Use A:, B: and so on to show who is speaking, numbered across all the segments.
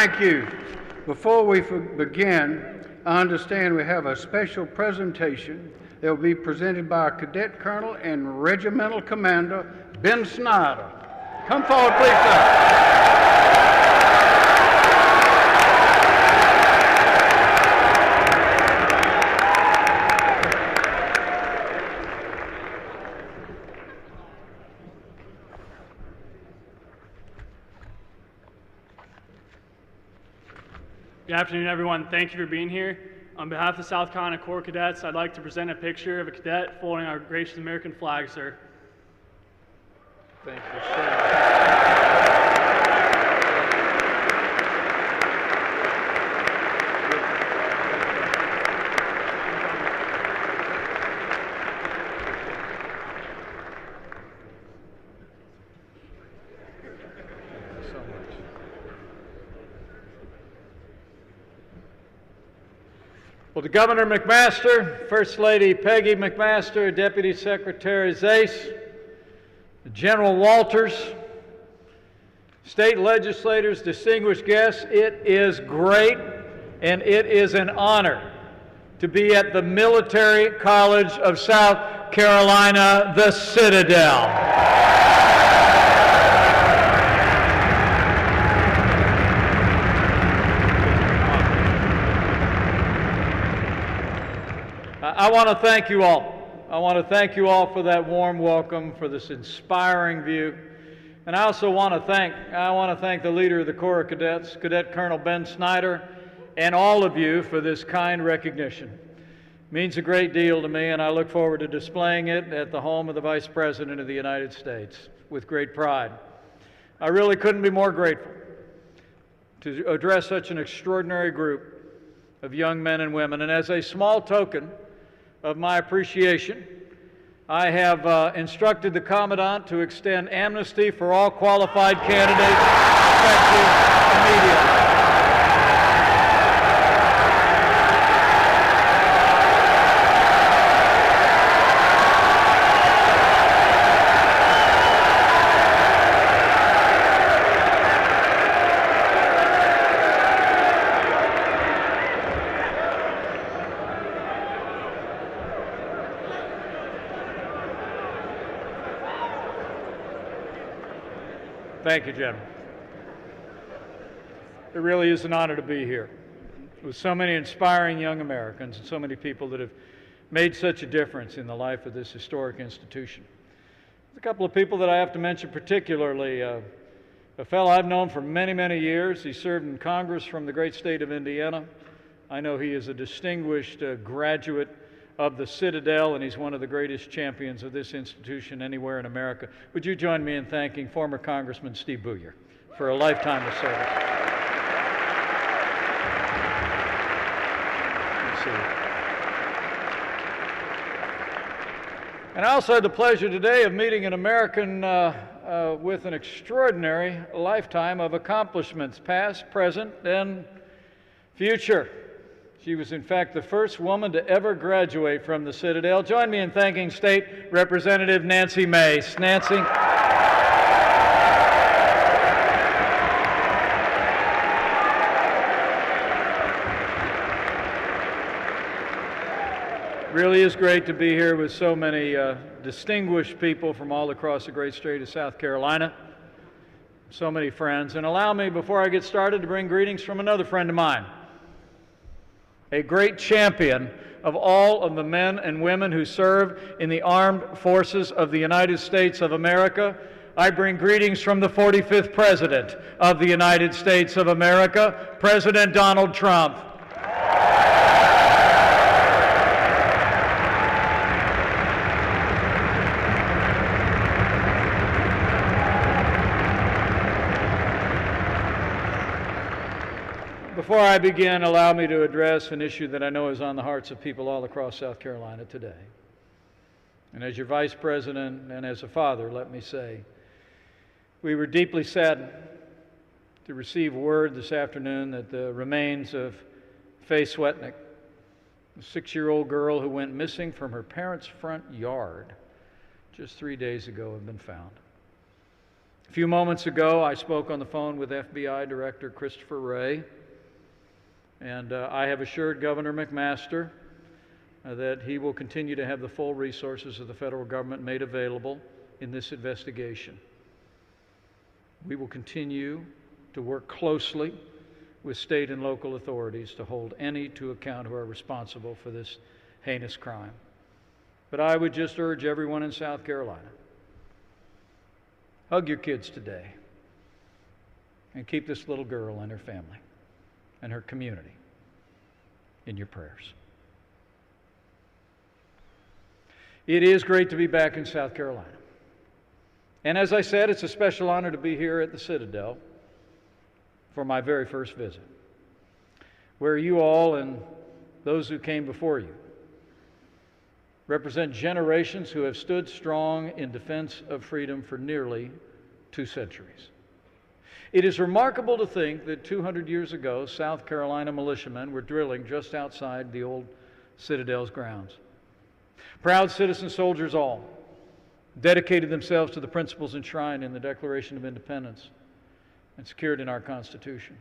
A: Thank you. Before we begin, I understand we have a special presentation that will be presented by our Cadet Colonel and Regimental Commander, Ben Snyder. Come forward, please, sir.
B: Good afternoon, everyone. Thank you for being here. On behalf of the South Carolina Corps Cadets, I'd like to present a picture of a cadet folding our gracious American flag, sir.
A: Thank you, sir.
C: Well, to Governor McMaster, First Lady Peggy McMaster, Deputy Secretary Zace, General Walters, state legislators, distinguished guests, it is great and it is an honor to be at the Military College of South Carolina, the Citadel. I want to thank you all. I want to thank you all for that warm welcome, for this inspiring view. And I also want to thank the leader of the Corps of Cadets, Cadet Colonel Ben Snyder, and all of you for this kind recognition. It means a great deal to me, and I look forward to displaying it at the home of the Vice President of the United States with great pride. I really couldn't be more grateful to address such an extraordinary group of young men and women. And as a small token of my appreciation, I have instructed the Commandant to extend amnesty for all qualified candidates effective immediately. Thank you, General. It really is an honor to be here with so many inspiring young Americans and so many people that have made such a difference in the life of this historic institution. There's a couple of people that I have to mention particularly. A fellow I've known for many, many years. He served in Congress from the great state of Indiana. I know he is a distinguished graduate of the Citadel, and he's one of the greatest champions of this institution anywhere in America. Would you join me in thanking former Congressman Steve Booyer for a lifetime of service? And I also had the pleasure today of meeting an American with an extraordinary lifetime of accomplishments, past, present, and future. She was, in fact, the first woman to ever graduate from the Citadel. Join me in thanking State Representative Nancy Mace. Nancy. Really is great to be here with so many distinguished people from all across the great state of South Carolina. So many friends. And allow me, before I get started, to bring greetings from another friend of mine, a great champion of all of the men and women who serve in the armed forces of the United States of America. I bring greetings from the 45th President of the United States of America, President Donald Trump. Before I begin, allow me to address an issue that I know is on the hearts of people all across South Carolina today. And as your Vice President and as a father, let me say, we were deeply saddened to receive word this afternoon that the remains of Faye Swetnick, a 6-year-old girl who went missing from her parents' front yard just 3 days ago, have been found. A few moments ago, I spoke on the phone with FBI Director Christopher Wray, and I have assured Governor McMaster that he will continue to have the full resources of the federal government made available in this investigation. We will continue to work closely with state and local authorities to hold any to account who are responsible for this heinous crime. But I would just urge everyone in South Carolina, hug your kids today and keep this little girl and her family and her community in your prayers. It is great to be back in South Carolina. And as I said, it's a special honor to be here at the Citadel for my very first visit, where you all and those who came before you represent generations who have stood strong in defense of freedom for nearly 2 centuries. It is remarkable to think that 200 years ago, South Carolina militiamen were drilling just outside the old Citadel's grounds. Proud citizen soldiers all dedicated themselves to the principles enshrined in the Declaration of Independence and secured in our Constitution.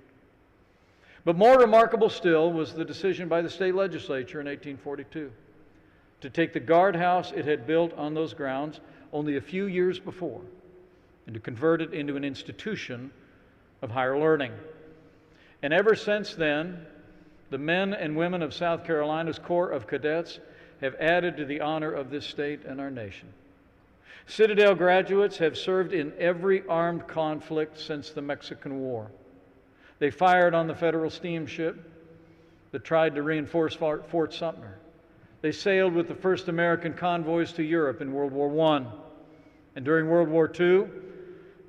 C: But more remarkable still was the decision by the state legislature in 1842 to take the guardhouse it had built on those grounds only a few years before and to convert it into an institution of higher learning. And ever since then, the men and women of South Carolina's Corps of Cadets have added to the honor of this state and our nation. Citadel graduates have served in every armed conflict since the Mexican War. They fired on the Federal steamship that tried to reinforce Fort Sumter. They sailed with the first American convoys to Europe in World War I. And during World War II,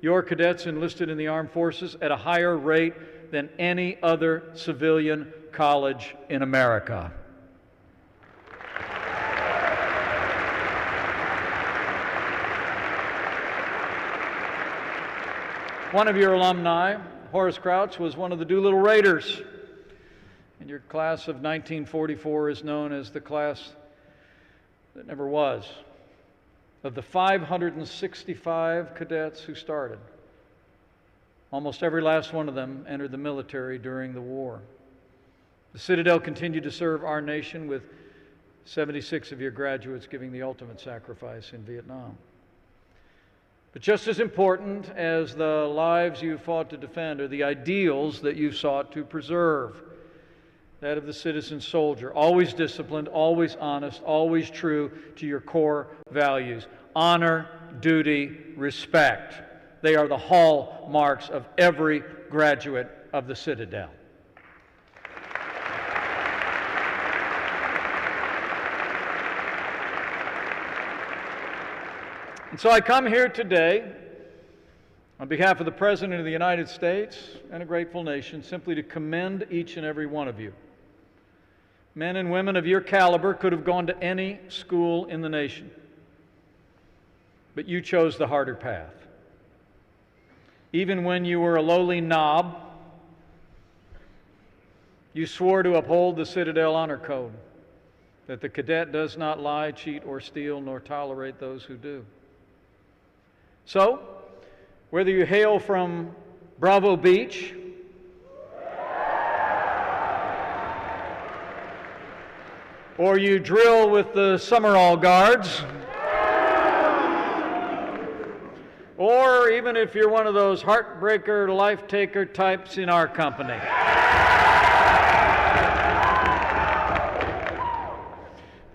C: your cadets enlisted in the armed forces at a higher rate than any other civilian college in America. One of your alumni, Horace Crouch, was one of the Doolittle Raiders. And your class of 1944 is known as the class that never was. Of the 565 cadets who started, almost every last one of them entered the military during the war. The Citadel continued to serve our nation with 76 of your graduates giving the ultimate sacrifice in Vietnam. But just as important as the lives you fought to defend are the ideals that you sought to preserve. That of the citizen soldier, always disciplined, always honest, always true to your core values. Honor, duty, respect. They are the hallmarks of every graduate of the Citadel. And so I come here today on behalf of the President of the United States and a grateful nation simply to commend each and every one of you. Men and women of your caliber could have gone to any school in the nation, but you chose the harder path. Even when you were a lowly knob, you swore to uphold the Citadel Honor Code, that the cadet does not lie, cheat, or steal, nor tolerate those who do. So, whether you hail from Bravo Beach or you drill with the Summerall Guards, or even if you're one of those heartbreaker, life-taker types in our company,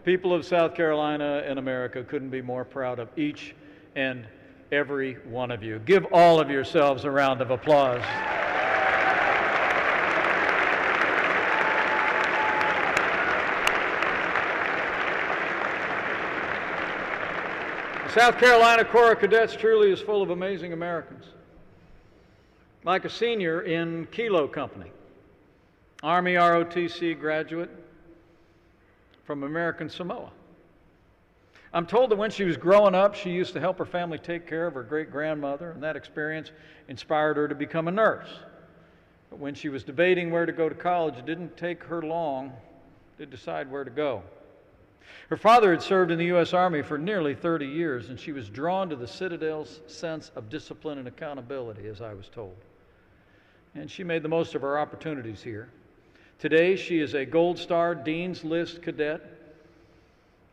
C: people of South Carolina and America couldn't be more proud of each and every one of you. Give all of yourselves a round of applause. The South Carolina Corps of Cadets truly is full of amazing Americans. Like a senior in Kilo Company, Army ROTC graduate from American Samoa. I'm told that when she was growing up, she used to help her family take care of her great-grandmother, and that experience inspired her to become a nurse. But when she was debating where to go to college, it didn't take her long to decide where to go. Her father had served in the U.S. Army for nearly 30 years, and she was drawn to the Citadel's sense of discipline and accountability, as I was told. And she made the most of her opportunities here. Today, she is a Gold Star Dean's List cadet,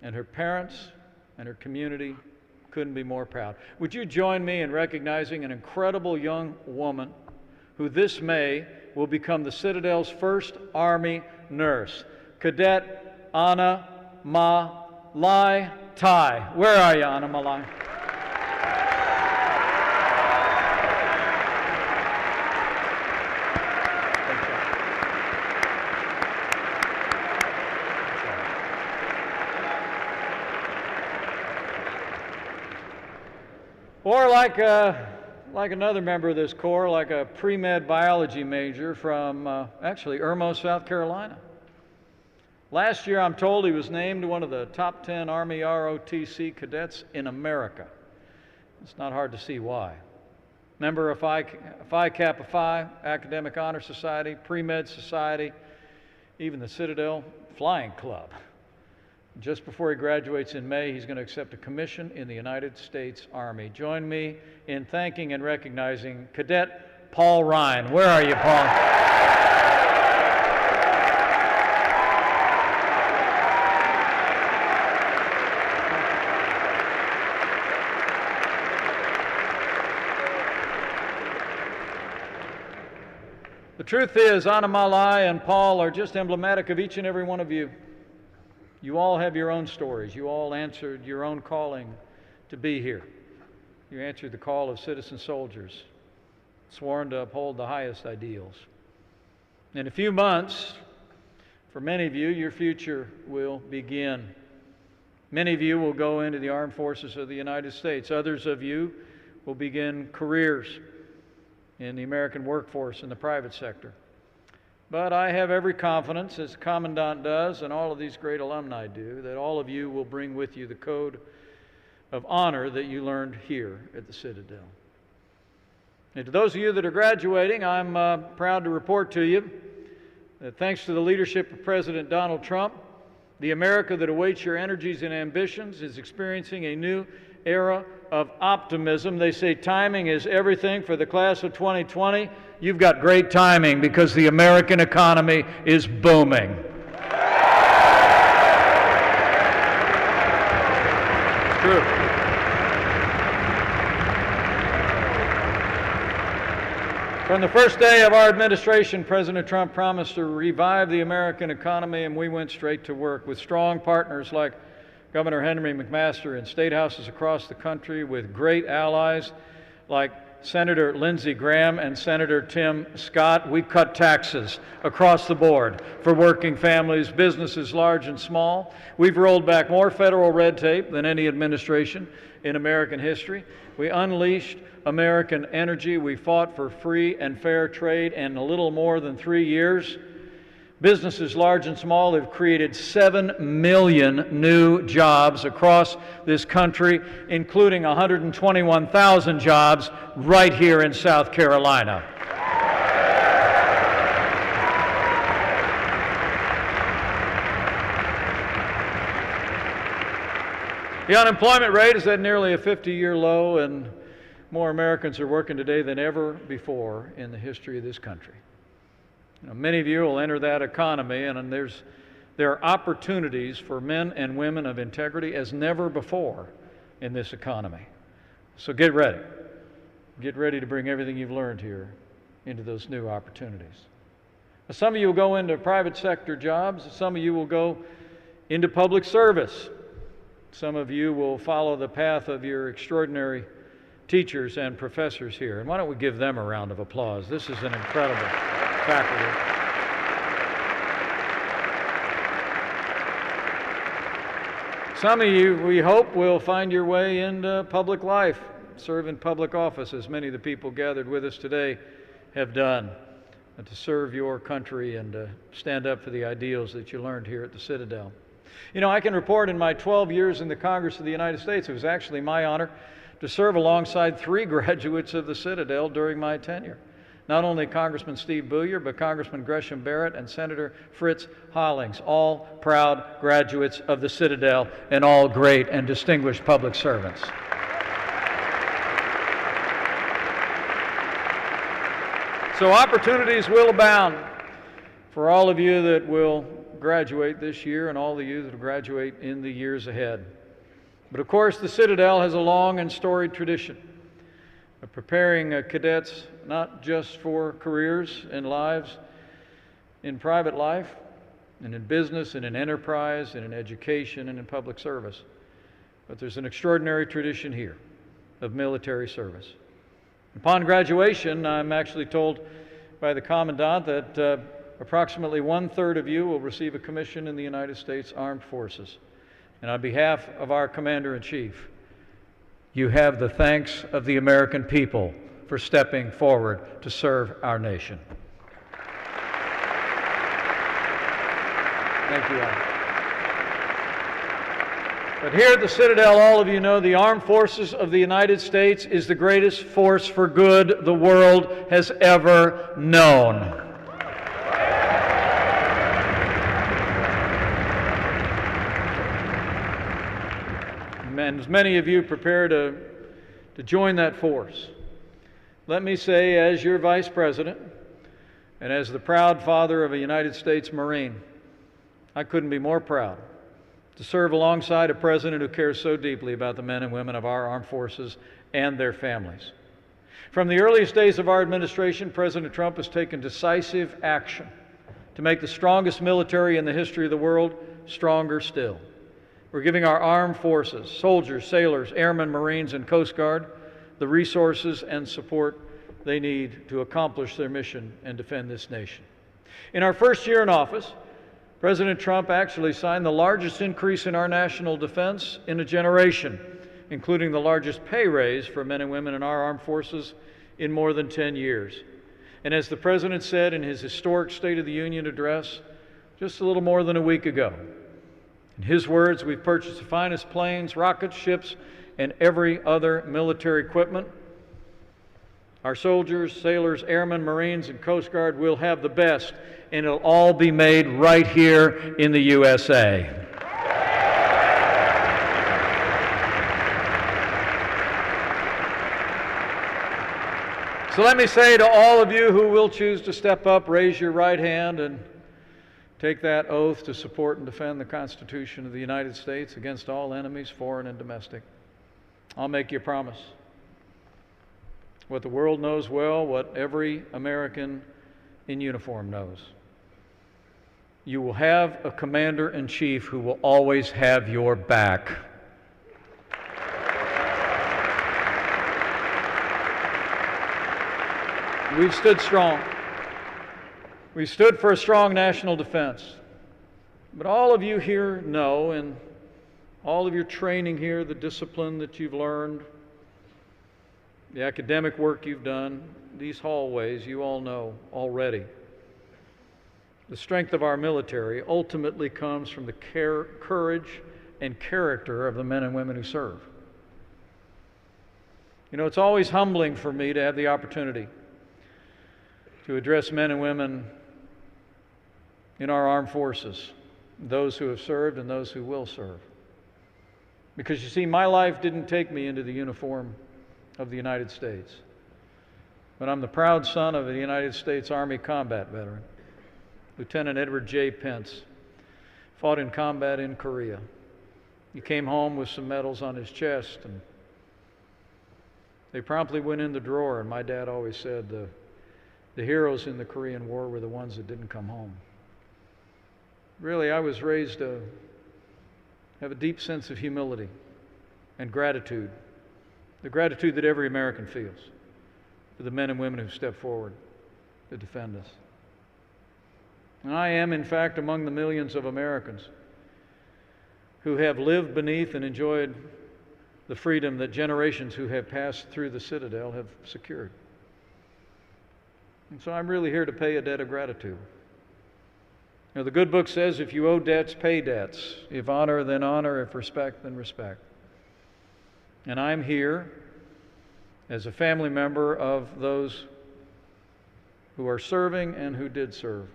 C: and her parents and her community couldn't be more proud. Would you join me in recognizing an incredible young woman who this May will become the Citadel's first Army nurse, Cadet Anna Malai Tai. Where are you, Anna Malai? Or like another member of this Corps, like a pre-med biology major from actually Irmo, South Carolina. Last year, I'm told he was named one of the top 10 Army ROTC cadets in America. It's not hard to see why. Member of Phi Kappa Phi, Academic Honor Society, Pre-Med Society, even the Citadel Flying Club. Just before he graduates in May, he's going to accept a commission in the United States Army. Join me in thanking and recognizing Cadet Paul Ryan. Where are you, Paul? The truth is, Anna Malai and Paul are just emblematic of each and every one of you. You all have your own stories. You all answered your own calling to be here. You answered the call of citizen soldiers, sworn to uphold the highest ideals. In a few months, for many of you, your future will begin. Many of you will go into the armed forces of the United States. Others of you will begin careers in the American workforce in the private sector. But I have every confidence, as the Commandant does, and all of these great alumni do, that all of you will bring with you the code of honor that you learned here at the Citadel. And to those of you that are graduating, I'm proud to report to you that thanks to the leadership of President Donald Trump, the America that awaits your energies and ambitions is experiencing a new era of optimism. They say timing is everything for the class of 2020. You've got great timing because the American economy is booming. True. From the first day of our administration, President Trump promised to revive the American economy, and we went straight to work with strong partners like Governor Henry McMaster in state houses across the country, with great allies like Senator Lindsey Graham and Senator Tim Scott. We cut taxes across the board for working families, businesses large and small. We've rolled back more federal red tape than any administration in American history. We unleashed American energy. We fought for free and fair trade, and in a little more than 3 years, businesses large and small have created 7 million new jobs across this country, including 121,000 jobs right here in South Carolina. The unemployment rate is at nearly a 50-year low, and more Americans are working today than ever before in the history of this country. Many of you will enter that economy, and there are opportunities for men and women of integrity as never before in this economy. So get ready. Get ready to bring everything you've learned here into those new opportunities. Some of you will go into private sector jobs. Some of you will go into public service. Some of you will follow the path of your extraordinary teachers and professors here. And why don't we give them a round of applause? This is an incredible faculty. Some of you, we hope, will find your way into public life, serve in public office, as many of the people gathered with us today have done, to serve your country and to stand up for the ideals that you learned here at the Citadel. You know, I can report in my 12 years in the Congress of the United States, it was actually my honor to serve alongside 3 graduates of the Citadel during my tenure. Not only Congressman Steve Booyer, but Congressman Gresham Barrett and Senator Fritz Hollings, all proud graduates of the Citadel and all great and distinguished public servants. So opportunities will abound for all of you that will graduate this year and all of you that will graduate in the years ahead. But of course, the Citadel has a long and storied tradition of preparing cadets not just for careers and lives in private life and in business and in enterprise and in education and in public service, but there's an extraordinary tradition here of military service. Upon graduation, I'm actually told by the Commandant that approximately 1/3 of you will receive a commission in the United States Armed Forces. And on behalf of our Commander-in-Chief, you have the thanks of the American people for stepping forward to serve our nation. Thank you all. But here at the Citadel, all of you know the Armed Forces of the United States is the greatest force for good the world has ever known. And as many of you prepare to join that force, let me say, as your Vice President and as the proud father of a United States Marine, I couldn't be more proud to serve alongside a President who cares so deeply about the men and women of our armed forces and their families. From the earliest days of our administration, President Trump has taken decisive action to make the strongest military in the history of the world stronger still. We're giving our armed forces, soldiers, sailors, airmen, Marines, and Coast Guard the resources and support they need to accomplish their mission and defend this nation. In our first year in office, President Trump actually signed the largest increase in our national defense in a generation, including the largest pay raise for men and women in our armed forces in more than 10 years. And as the President said in his historic State of the Union address just a little more than a week ago, in his words, we've purchased the finest planes, rockets, ships, and every other military equipment. Our soldiers, sailors, airmen, Marines, and Coast Guard will have the best, and it'll all be made right here in the USA. So let me say to all of you who will choose to step up, raise your right hand and take that oath to support and defend the Constitution of the United States against all enemies, foreign and domestic. I'll make you a promise. What the world knows well, what every American in uniform knows. You will have a Commander-in-Chief who will always have your back. We've stood strong. We stood for a strong national defense. But all of you here know, and all of your training here, the discipline that you've learned, the academic work you've done, these hallways, you all know already. The strength of our military ultimately comes from the courage and character of the men and women who serve. You know, it's always humbling for me to have the opportunity to address men and women in our armed forces, those who have served and those who will serve. Because you see, my life didn't take me into the uniform of the United States. But I'm the proud son of a United States Army combat veteran, Lieutenant Edward J. Pence, fought in combat in Korea. He came home with some medals on his chest, and they promptly went in the drawer, and my dad always said the heroes in the Korean War were the ones that didn't come home. Really, I was raised to have a deep sense of humility and gratitude, the gratitude that every American feels for the men and women who step forward to defend us. And I am, in fact, among the millions of Americans who have lived beneath and enjoyed the freedom that generations who have passed through the Citadel have secured. And so I'm really here to pay a debt of gratitude. You know, the good book says, if you owe debts, pay debts. If honor, then honor. If respect, then respect. And I'm here as a family member of those who are serving and who did serve,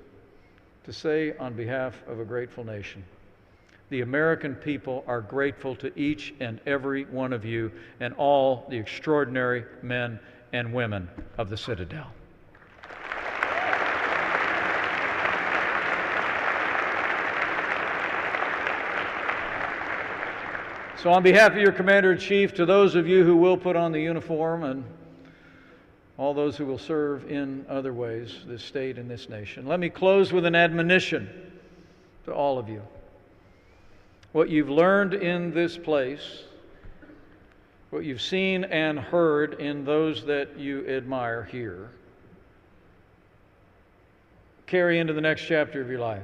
C: to say on behalf of a grateful nation, the American people are grateful to each and every one of you and all the extraordinary men and women of the Citadel. So on behalf of your Commander-in-Chief, to those of you who will put on the uniform and all those who will serve in other ways, this state and this nation, let me close with an admonition to all of you. What you've learned in this place, what you've seen and heard in those that you admire here, carry into the next chapter of your life.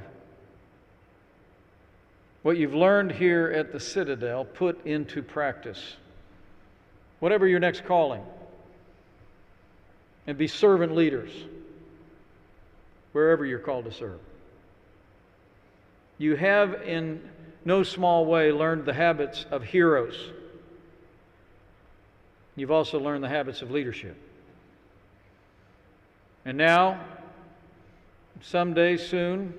C: What you've learned here at the Citadel, put into practice. Whatever your next calling, and be servant leaders wherever you're called to serve. You have in no small way learned the habits of heroes. You've also learned the habits of leadership. And now, someday soon,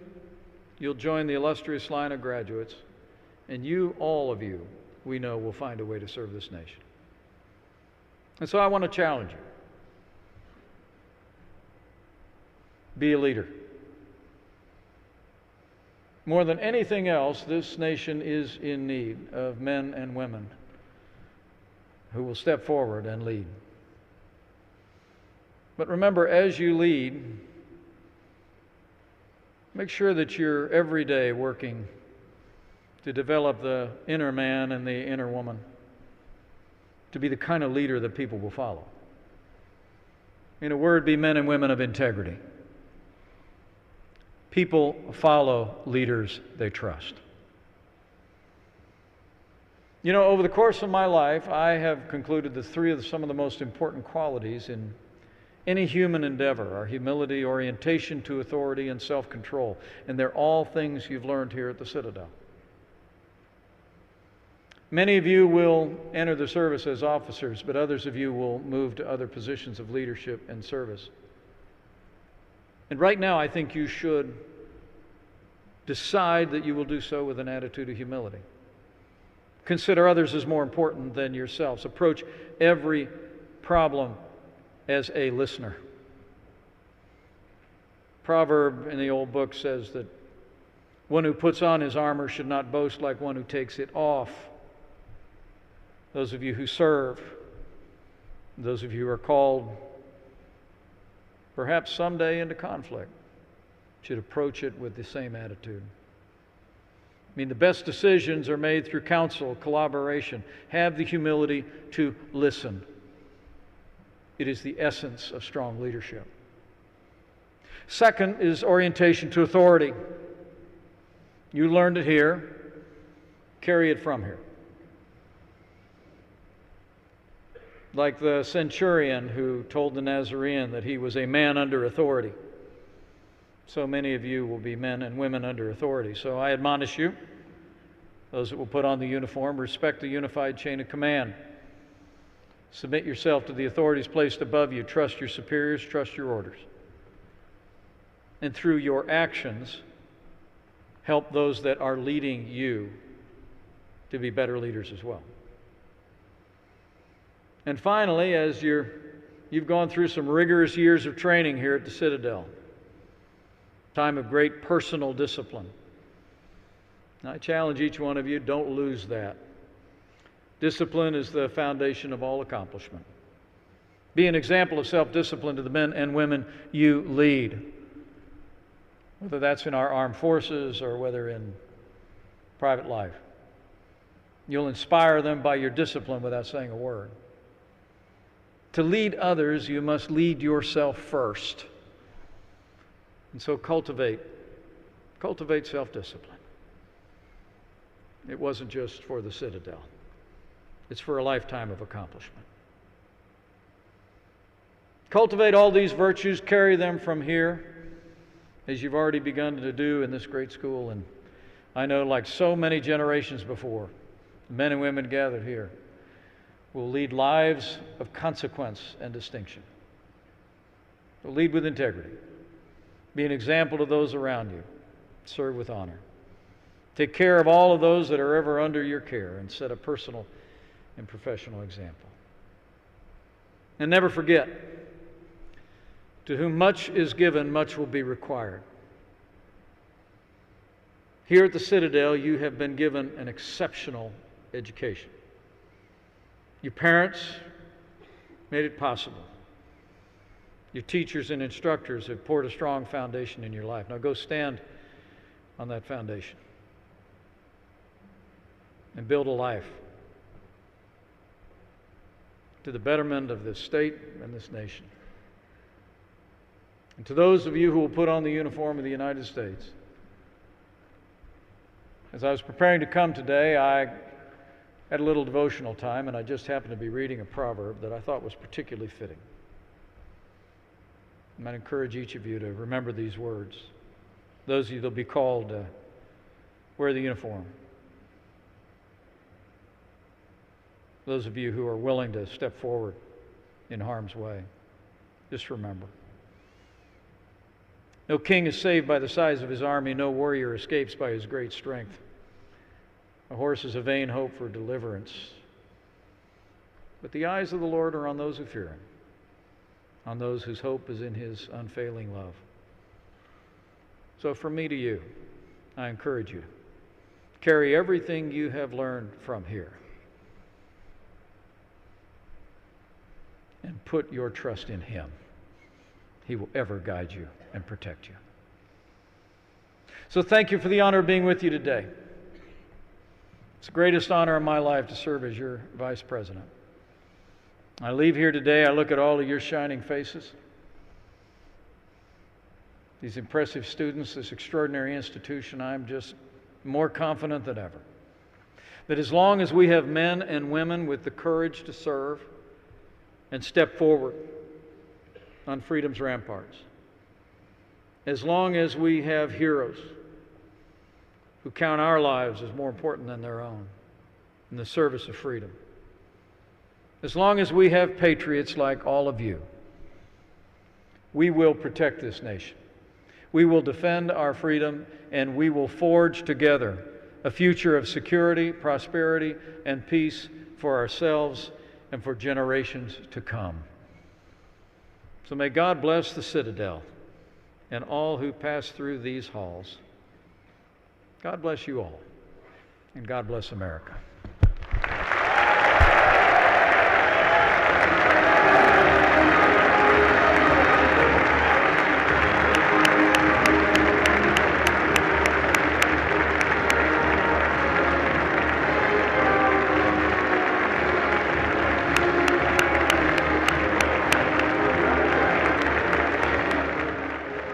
C: you'll join the illustrious line of graduates, and you, all of you, we know, will find a way to serve this nation. And so I want to challenge you. Be a leader. More than anything else, this nation is in need of men and women who will step forward and lead. But remember, as you lead, make sure that you're every day working to develop the inner man and the inner woman to be the kind of leader that people will follow. In a word, be men and women of integrity. People follow leaders they trust. You know, over the course of my life, I have concluded that some of the most important qualities in any human endeavor are humility, orientation to authority, and self-control. And they're all things you've learned here at the Citadel. Many of you will enter the service as officers, but others of you will move to other positions of leadership and service. And right now, I think you should decide that you will do so with an attitude of humility. Consider others as more important than yourselves. Approach every problem as a listener. Proverb in the old book says that one who puts on his armor should not boast like one who takes it off. Those of you who serve, those of you who are called perhaps someday into conflict, should approach it with the same attitude. I mean, the best decisions are made through counsel, collaboration. Have the humility to listen. It is the essence of strong leadership. Second is orientation to authority. You learned it here. Carry it from here. Like the centurion who told the Nazarene that he was a man under authority. So many of you will be men and women under authority. So I admonish you, those that will put on the uniform, respect the unified chain of command. Submit yourself to the authorities placed above you. Trust your superiors, trust your orders. And through your actions, help those that are leading you to be better leaders as well. And finally, as you've gone through some rigorous years of training here at the Citadel, time of great personal discipline, I challenge each one of you, don't lose that. Discipline is the foundation of all accomplishment. Be an example of self-discipline to the men and women you lead, whether that's in our armed forces or whether in private life. You'll inspire them by your discipline without saying a word. To lead others, you must lead yourself first. And so cultivate self-discipline. It wasn't just for the Citadel. It's for a lifetime of accomplishment. Cultivate all these virtues, carry them from here, as you've already begun to do in this great school. And I know, like so many generations before, men and women gathered here will lead lives of consequence and distinction. So lead with integrity. Be an example to those around you. Serve with honor. Take care of all of those that are ever under your care and set a personal and professional example. And never forget, to whom much is given, much will be required. Here at the Citadel, you have been given an exceptional education. Your parents made it possible. Your teachers and instructors have poured a strong foundation in your life. Now go stand on that foundation and build a life to the betterment of this state and this nation. And to those of you who will put on the uniform of the United States, as I was preparing to come today, I had a little devotional time, and I just happened to be reading a proverb that I thought was particularly fitting. And I'd encourage each of you to remember these words. Those of you that will be called to wear the uniform. Those of you who are willing to step forward in harm's way, just remember. No king is saved by the size of his army. No warrior escapes by his great strength. A horse is a vain hope for deliverance. But the eyes of the Lord are on those who fear him, on those whose hope is in his unfailing love. So from me to you, I encourage you, carry everything you have learned from here and put your trust in him. He will ever guide you and protect you. So thank you for the honor of being with you today. It's the greatest honor of my life to serve as your vice president. I leave here today, I look at all of your shining faces, these impressive students, this extraordinary institution. I'm just more confident than ever that as long as we have men and women with the courage to serve and step forward on freedom's ramparts, as long as we have heroes who count our lives as more important than their own in the service of freedom, as long as we have patriots like all of you, we will protect this nation. We will defend our freedom, and we will forge together a future of security, prosperity, and peace for ourselves and for generations to come. So may God bless the Citadel and all who pass through these halls. God bless you all, and God bless America.